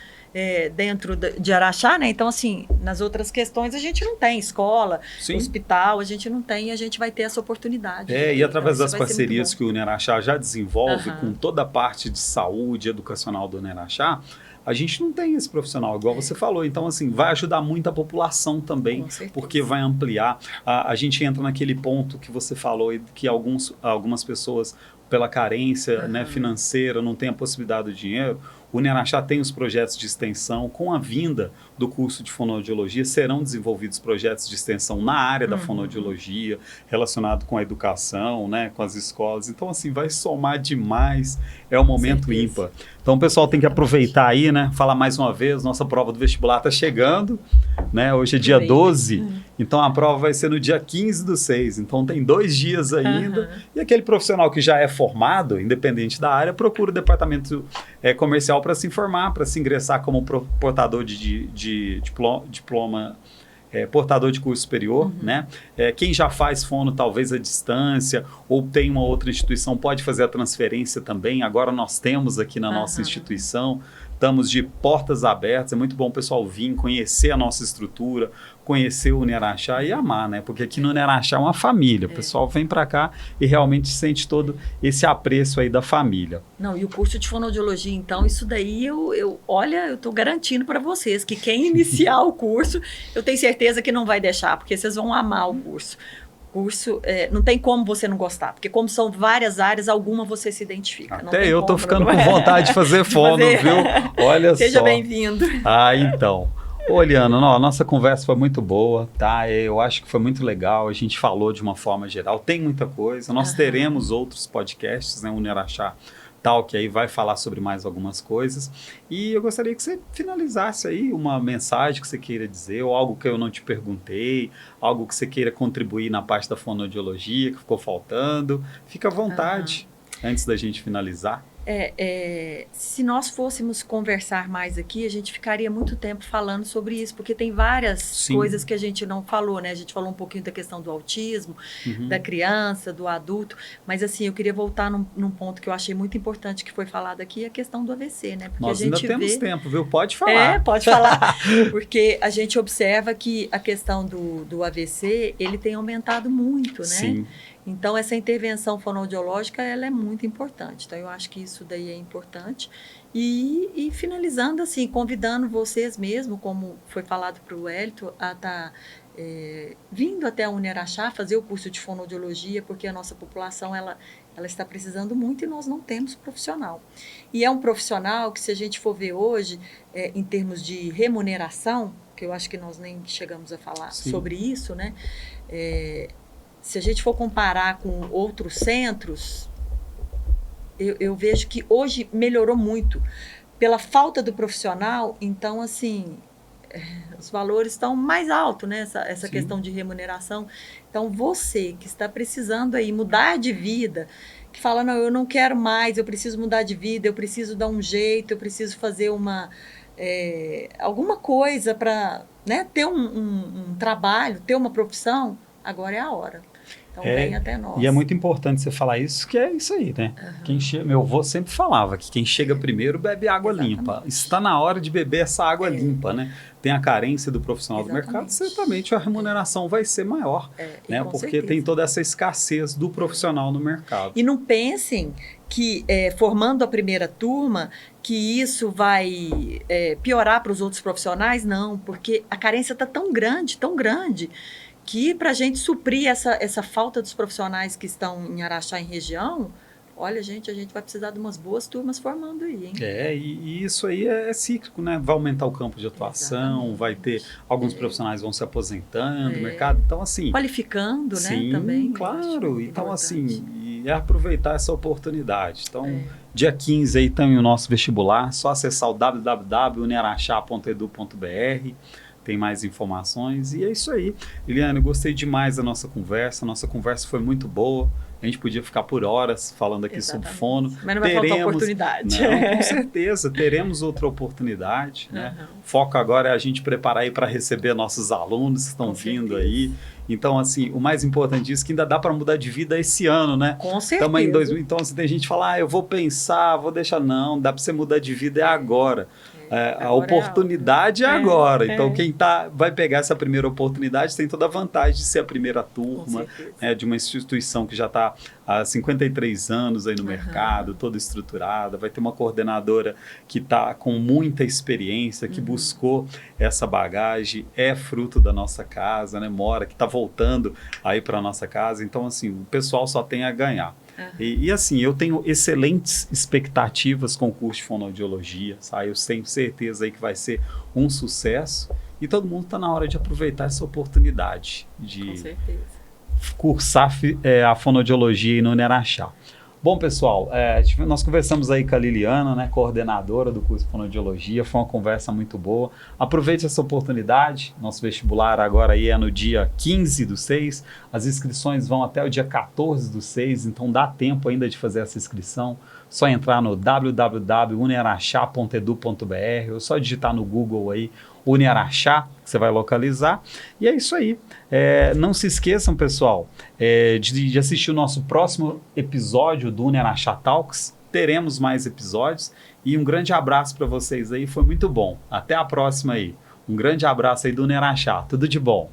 dentro de Araxá, né? Então, assim, nas outras questões a gente não tem escola, hospital, a gente não tem, e a gente vai ter essa oportunidade. E através das parcerias que o Unerachá já desenvolve com toda a parte de saúde educacional do Unerachá, a gente não tem esse profissional, igual você falou. Então, assim, vai ajudar muito a população também, porque vai ampliar. A gente entra naquele ponto que você falou, que algumas pessoas, pela carência financeira, não têm a possibilidade do dinheiro. O Unerachá tem os projetos de extensão. Com a vinda do curso de fonoaudiologia, serão desenvolvidos projetos de extensão na área da fonoaudiologia, relacionado com a educação, né, com as escolas. Então, assim, vai somar demais. É um momento ímpar. Então, o pessoal tem que aproveitar aí, né? Falar mais uma vez, nossa prova do vestibular está chegando, né? Hoje é dia 12, então a prova vai ser no dia 15/6. Então, tem 2 dias ainda. E aquele profissional que já é formado, independente da área, procura o departamento comercial para se informar, para se ingressar como portador de diploma, portador de curso superior, né? Quem já faz fono, talvez à distância, ou tem uma outra instituição, pode fazer a transferência também. Agora nós temos aqui na nossa instituição, estamos de portas abertas. É muito bom o pessoal vir conhecer a nossa estrutura, conhecer o Unerachá e amar, né? Porque aqui no Unerachá é uma família. O pessoal vem para cá e realmente sente todo esse apreço aí da família. Não, e o curso de fonoaudiologia, então, isso daí eu estou garantindo para vocês que quem iniciar o curso, eu tenho certeza que não vai deixar, porque vocês vão amar o curso. Curso, não tem como você não gostar, porque como são várias áreas, alguma você se identifica. Até eu tô ficando com vontade de fazer fono, viu? Olha só. Seja bem-vindo. Então. Ô, Liana, a nossa conversa foi muito boa, tá? Eu acho que foi muito legal, a gente falou de uma forma geral, tem muita coisa, nós teremos outros podcasts, né? O Unerachá Tal, que aí vai falar sobre mais algumas coisas. E eu gostaria que você finalizasse aí uma mensagem que você queira dizer, ou algo que eu não te perguntei, algo que você queira contribuir na parte da fonoaudiologia, que ficou faltando. Fica à vontade, antes da gente finalizar. Se nós fôssemos conversar mais aqui, a gente ficaria muito tempo falando sobre isso, porque tem várias coisas que a gente não falou, né? A gente falou um pouquinho da questão do autismo, da criança, do adulto, mas assim, eu queria voltar num ponto que eu achei muito importante que foi falado aqui, a questão do AVC, né? Porque nós a gente ainda temos tempo, viu? Pode falar. Pode falar, porque a gente observa que a questão do AVC, ele tem aumentado muito, né? Sim. Então, essa intervenção fonoaudiológica, ela é muito importante. Então, eu acho que isso daí é importante. E finalizando, assim, convidando vocês mesmo, como foi falado para o Wellington, a estar vindo até a Unerachá fazer o curso de fonoaudiologia, porque a nossa população, ela está precisando muito e nós não temos profissional. E é um profissional que, se a gente for ver hoje, em termos de remuneração, que eu acho que nós nem chegamos a falar sobre isso, né? Se a gente for comparar com outros centros, eu vejo que hoje melhorou muito. Pela falta do profissional, então, assim, os valores estão mais altos, né? Essa questão de remuneração. Então, você que está precisando aí mudar de vida, que fala, não, eu não quero mais, eu preciso mudar de vida, eu preciso dar um jeito, eu preciso fazer alguma coisa para, né, ter um trabalho, ter uma profissão, agora é a hora. Então, vem até nós. E é muito importante você falar isso, que é isso aí, né? Meu avô sempre falava que quem chega primeiro bebe água limpa. Está na hora de beber essa água limpa, né? Tem a carência do profissional do mercado, certamente a remuneração vai ser maior, né? Porque tem toda essa escassez do profissional no mercado. E não pensem que, formando a primeira turma, que isso vai piorar para os outros profissionais, não, porque a carência está tão grande, que para a gente suprir essa falta dos profissionais que estão em Araxá, em região, olha, gente, a gente vai precisar de umas boas turmas formando aí, hein? E isso aí é cíclico, né? Vai aumentar o campo de atuação, Exatamente. vai ter alguns profissionais vão se aposentando no mercado. Então, assim. Qualificando, sim, né? Também. Claro. Então, importante. assim, e aproveitar essa oportunidade. Então, dia 15 aí tem o nosso vestibular, só acessar o www.unerachá.edu.br. Tem mais informações e é isso aí. Liliane, eu gostei demais da nossa conversa foi muito boa. A gente podia ficar por horas falando aqui sobre fono. Mas não vai faltar oportunidade. Não, com certeza, teremos outra oportunidade. Né? O foco agora é a gente preparar aí para receber nossos alunos que estão vindo aí. Então, assim, o mais importante disso é que ainda dá para mudar de vida esse ano, né? Com certeza. Estamos em 2000, então, assim, tem gente que fala, eu vou pensar, vou deixar. Não, dá para você mudar de vida agora. A oportunidade é agora. Então, quem vai pegar essa primeira oportunidade tem toda a vantagem de ser a primeira turma de uma instituição que já está há 53 anos aí no mercado, toda estruturada. Vai ter uma coordenadora que está com muita experiência, que buscou essa bagagem, é fruto da nossa casa, né? Mora, que está voltando aí para a nossa casa. Então, assim, o pessoal só tem a ganhar. E assim, eu tenho excelentes expectativas com o curso de fonoaudiologia, sabe? Eu tenho certeza aí que vai ser um sucesso e todo mundo está na hora de aproveitar essa oportunidade de cursar a fonoaudiologia no Unerachá. Bom, pessoal, nós conversamos aí com a Liliana, né, coordenadora do curso de fonoaudiologia, foi uma conversa muito boa. Aproveite essa oportunidade, nosso vestibular agora aí é no dia 15/6, as inscrições vão até o dia 14/6, então dá tempo ainda de fazer essa inscrição. Só entrar no www.unerachá.edu.br ou só digitar no Google aí Unerachá, que você vai localizar. E é isso aí. Não se esqueçam, pessoal, de assistir o nosso próximo episódio do Unerachá Talks. Teremos mais episódios. E um grande abraço para vocês aí. Foi muito bom. Até a próxima aí. Um grande abraço aí do Unerachá. Tudo de bom.